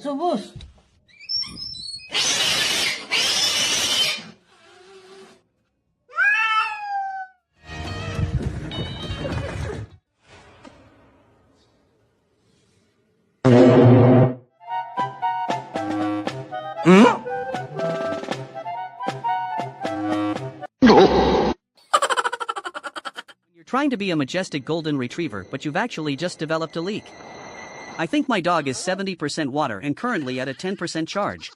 Subos. You're trying to be a majestic golden retriever, but you've actually just developed a leak. I think my dog is 70% water and currently at a 10% charge.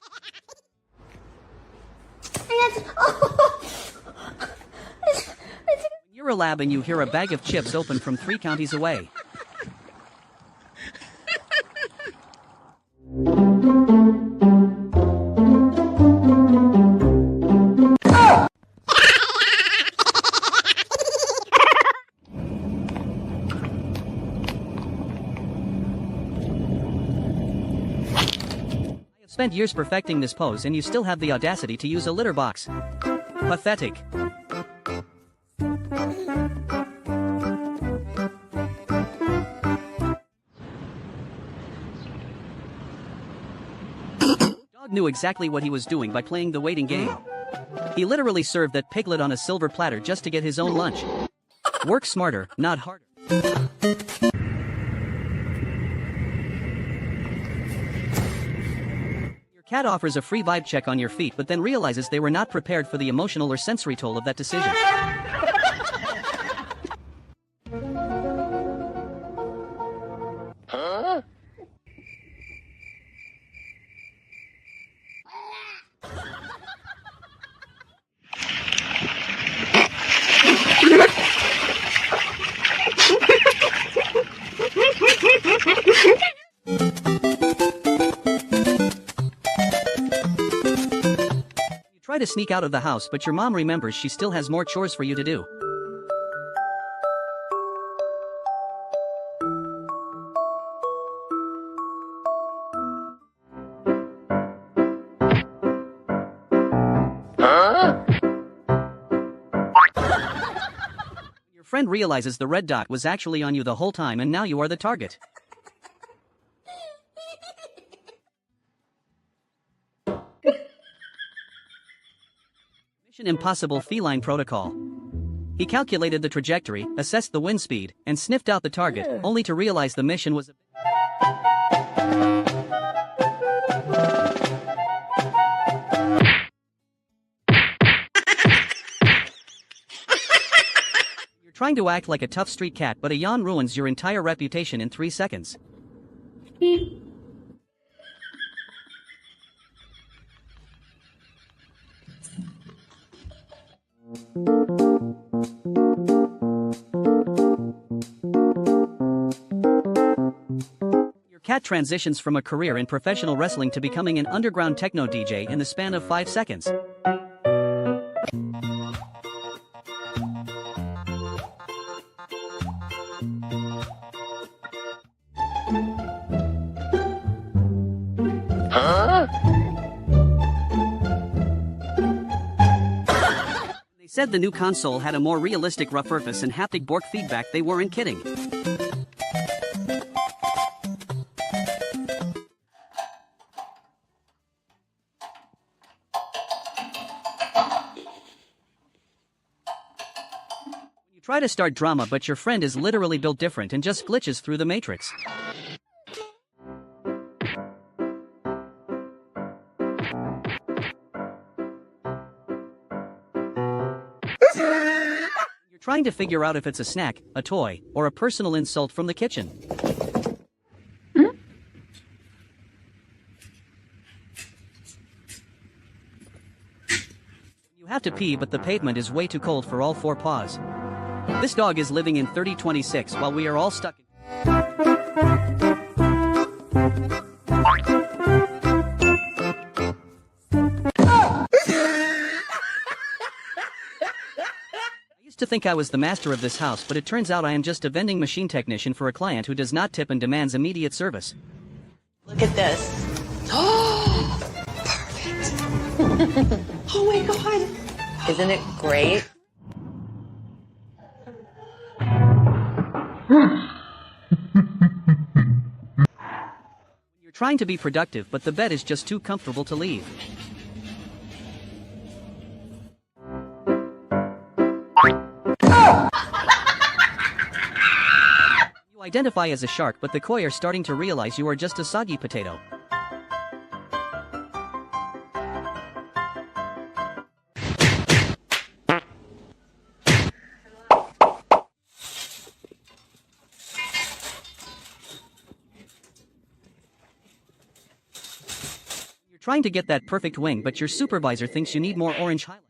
You're a lab and you hear a bag of chips open from 3 counties away. Spent years perfecting this pose and you still have the audacity to use a litter box. Pathetic. Dog knew exactly what he was doing by playing the waiting game. He literally served that piglet on a silver platter just to get his own lunch. Work smarter, not harder. Cat offers a free vibe check on your feet but then realizes they were not prepared for the emotional or sensory toll of that decision. Huh? Try to sneak out of the house but your mom remembers she still has more chores for you to do. Huh? Your friend realizes the red dot was actually on you the whole time and now you are the target. Mission Impossible Feline Protocol. He calculated the trajectory, assessed the wind speed, and sniffed out the target, only to realize the mission was You're trying to act like a tough street cat, but a yawn ruins your entire reputation in 3 seconds. Your cat transitions from a career in professional wrestling to becoming an underground techno DJ in the span of 5 seconds. Huh? They said the new console had a more realistic rough surface and haptic Bork feedback. They weren't kidding. You try to start drama but your friend is literally built different and just glitches through the matrix. You're trying to figure out if it's a snack, a toy, or a personal insult from the kitchen. You have to pee but the pavement is way too cold for all 4 paws. This dog is living in 3026 while we are all stuck in to think I was the master of this house, but it turns out I am just a vending machine technician for a client who does not tip and demands immediate service. Look at this. Oh, perfect. Oh my God. Isn't it great? You're trying to be productive, but the bed is just too comfortable to leave. You identify as a shark, but the koi are starting to realize you are just a soggy potato. You're trying to get that perfect wing, but your supervisor thinks you need more orange highlight.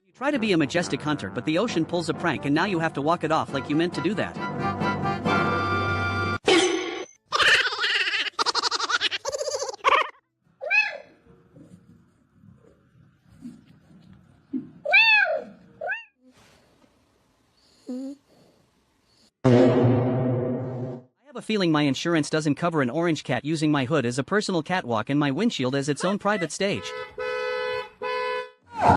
You try to be a majestic hunter, but the ocean pulls a prank and now you have to walk it off like you meant to do that. I have a feeling my insurance doesn't cover an orange cat using my hood as a personal catwalk and my windshield as its own private stage. I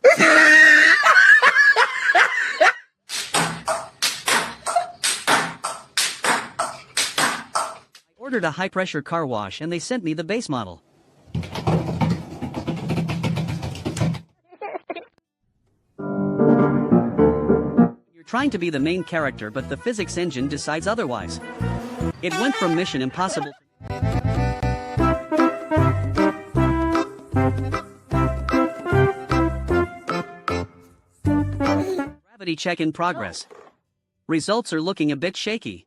ordered a high-pressure car wash and they sent me the base model. You're trying to be the main character, but the physics engine decides otherwise. It went from Mission Impossible. Gravity check in progress. Results are looking a bit shaky.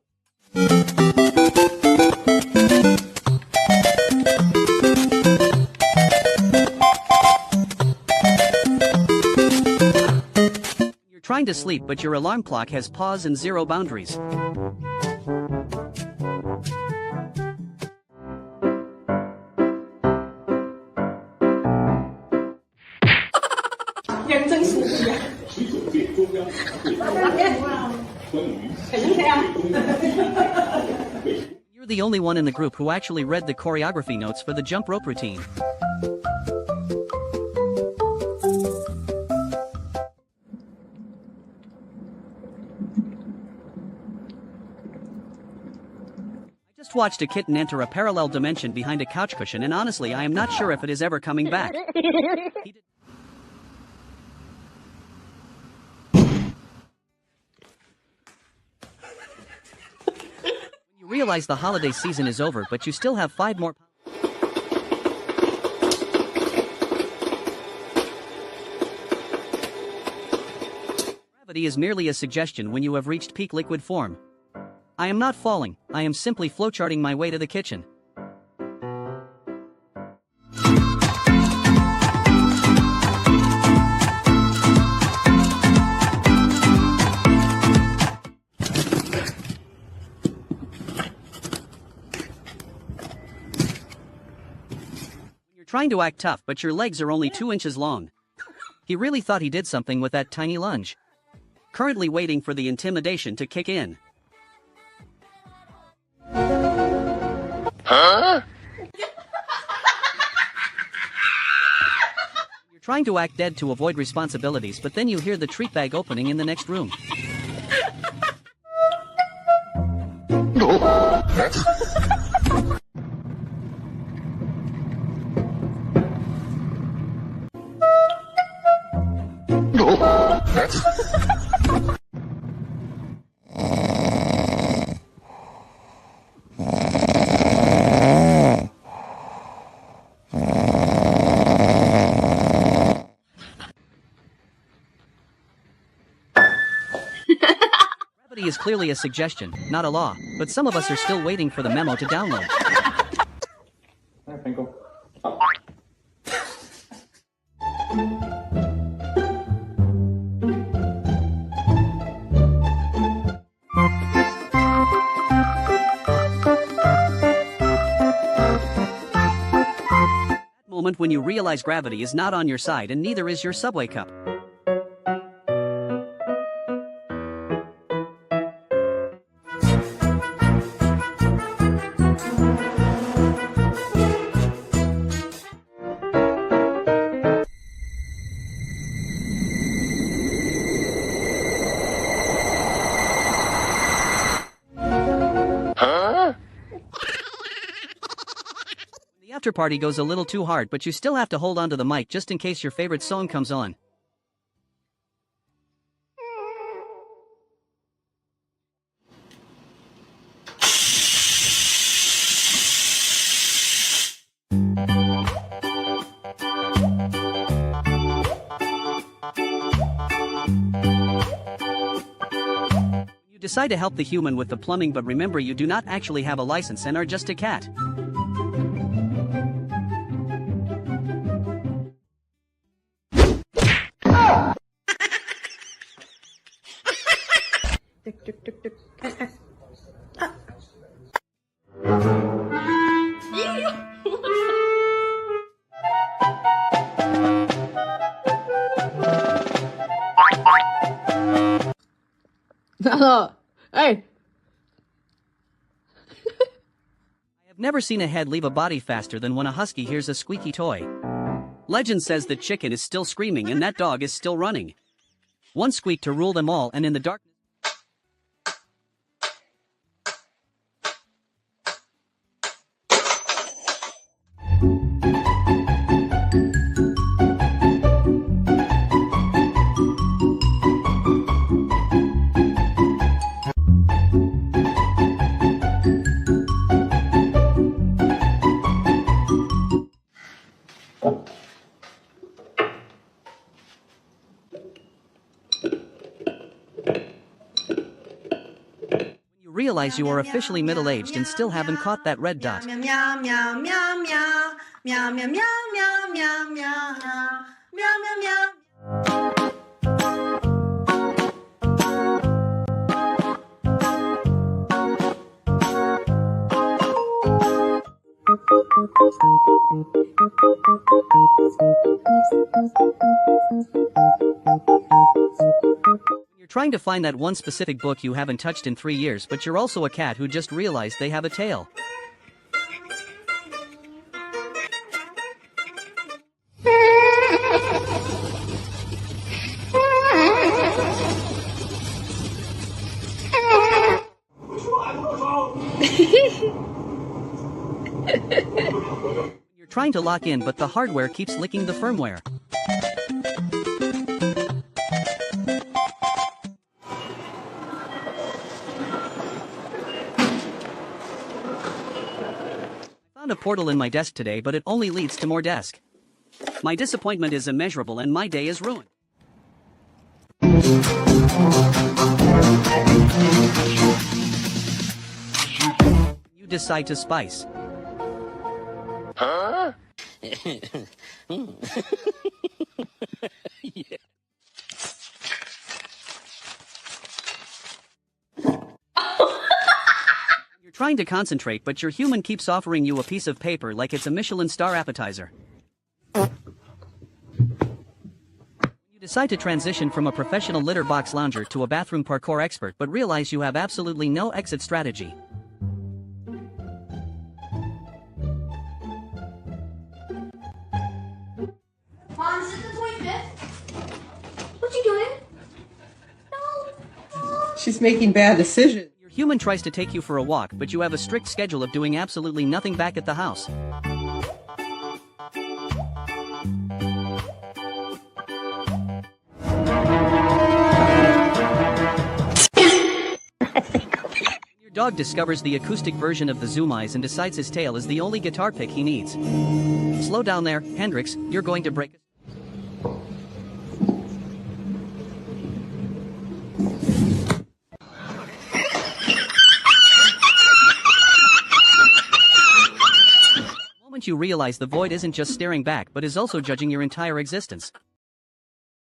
You're trying to sleep, but your alarm clock has pause and zero boundaries. You're the only one in the group who actually read the choreography notes for the jump rope routine. I just watched a kitten enter a parallel dimension behind a couch cushion, and honestly, I am not sure if it is ever coming back. You realize the holiday season is over, but you still have 5 more. Gravity is merely a suggestion when you have reached peak liquid form. I am not falling, I am simply flowcharting my way to the kitchen. You're trying to act tough, but your legs are only 2 inches long. He really thought he did something with that tiny lunge. Currently waiting for the intimidation to kick in. Huh? You're trying to act dead to avoid responsibilities, but then you hear the treat bag opening in the next room. Gravity is clearly a suggestion, not a law, but some of us are still waiting for the memo to download. That moment when you realize gravity is not on your side and neither is your Subway cup. after party goes a little too hard, but you still have to hold onto the mic just in case your favorite song comes on. You decide to help the human with the plumbing, but remember you do not actually have a license and are just a cat. Hello. Hey. I have never seen a head leave a body faster than when a husky hears a squeaky toy. Legend says the chicken is still screaming and that dog is still running. One squeak to rule them all, and in the darkness. Realize you are officially middle-aged and still haven't caught that red dot. Meow meow meow meow meow meow meow meow meow meow meow meow. You're trying to find that one specific book you haven't touched in 3 years, but you're also a cat who just realized they have a tail. You're trying to lock in, but the hardware keeps licking the firmware. I found a portal in my desk today, but it only leads to more desk. My disappointment is immeasurable and my day is ruined. You decide to spice. Huh? Yeah. You're trying to concentrate, but your human keeps offering you a piece of paper like it's a Michelin star appetizer. You decide to transition from a professional litter box lounger to a bathroom parkour expert, but realize you have absolutely no exit strategy. Mom, is it the 25th? What you doing? No. She's making bad decisions. Your human tries to take you for a walk, but you have a strict schedule of doing absolutely nothing back at the house. Your dog discovers the acoustic version of the Zoom Eyes and decides his tail is the only guitar pick he needs. Slow down there, Hendrix, you're going to break. The moment you realize the void isn't just staring back but is also judging your entire existence.